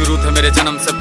शुरू थे मेरे जन्म से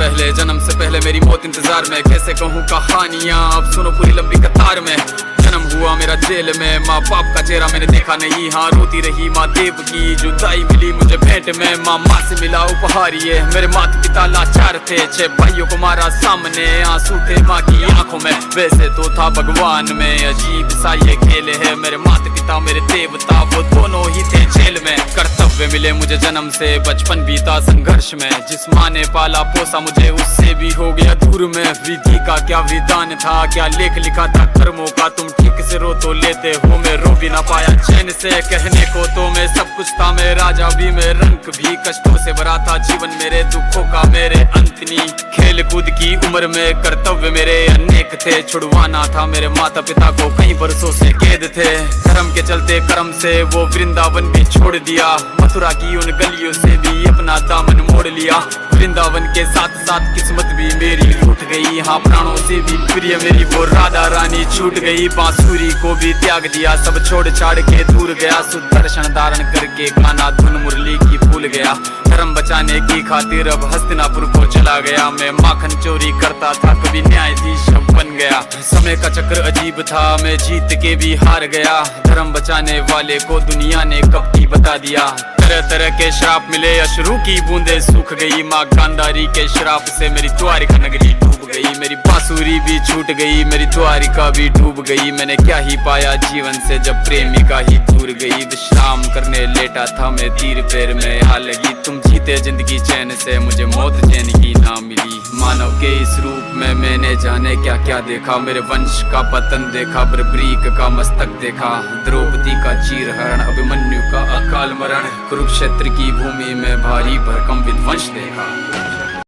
पहले मेरी मौत इंतजार में। कैसे कहूँ कहानियाँ, अब सुनो पूरी लंबी कतार में। जन्म हुआ मेरा जेल में, माँ बाप का चेहरा मैंने देखा नहीं। हाँ रोती रही माँ देव की, जुदाई मिली मुझे भेंट में। माँ से मिला उपहार ये, मेरे माता पिता लाचार थे। 6 भाइयों को मारा सामने, आंसू थे माँ की आंखों में। वैसे तो था भगवान में, अजीब सा ये खेल है। मेरे माता पिता मेरे देवता, वो दोनों ही थे जेल में। कर्तव्य मिले मुझे जन्म से, बचपन बीता संघर्ष में। जिस माँ ने पाला पोसा मुझे, उससे भी हो गया दूर में। विधि का क्या विधान था, क्या लेख लिखा था कर्मों का। तुम ठीक से रो तो लेते हो, मैं रो भी ना पाया चैन से। कहने को तो मैं सब कुछ था, मैं राजा भी, मैं रंग भी। कष्टों से भरा था जीवन मेरे, दुखों का मेरे अंत नहीं। खेल कूद की उम्र में कर्तव्य मेरे अनेक थे। छुड़वाना था मेरे माता पिता को, कई बरसों से कैद थे। धर्म के चलते कर्म से वो वृंदावन भी छोड़ दिया। मथुरा की उन गलियों से भी अपना दामन मोड़ लिया। वृंदावन के साथ साथ किस्मत भी मेरी रूठ गई। हाँ प्राणों से भी प्रिय मेरी वो राधा रानी छूट गई। बांसुरी को भी त्याग दिया, सब छोड़ छाड़ के दूर गया। सुदर्शन धारण करके गाना धुन मुरली की भूल गया। धर्म बचाने की खातिर अब हस्तिनापुर को चला गया। मैं माखन चोरी करता था, कभी न्यायाधीश बन गया। समय का चक्र अजीब था, मैं जीत के भी हार गया। धर्म बचाने वाले को दुनिया ने कपटी बता दिया। तरह तरह के श्राप मिले, अश्रु की बूंदे सूख गई। माँ गांधारी के श्राप से मेरी द्वारिका नगरी डूब गई। मेरी बांसुरी भी छूट गई, मेरी द्वारिका भी डूब गई। मैंने क्या ही पाया जीवन से, जब प्रेमिका ही दूर गई। विश्राम करने लेटा था मैं, तीर पैर में आ लगी। तुम जीते जिंदगी चैन से, मुझे मौत चैन की ना मिली। मानव के इस रूप में मैंने जाने क्या क्या देखा। मेरे वंश का पतन देखा, बर्बरीक का मस्तक देखा। द्रौपदी का चीरहरण, अभिमन्यु का अकाल मरण। कुरुक्षेत्र की भूमि में भारी भरकम विध्वंस देखा।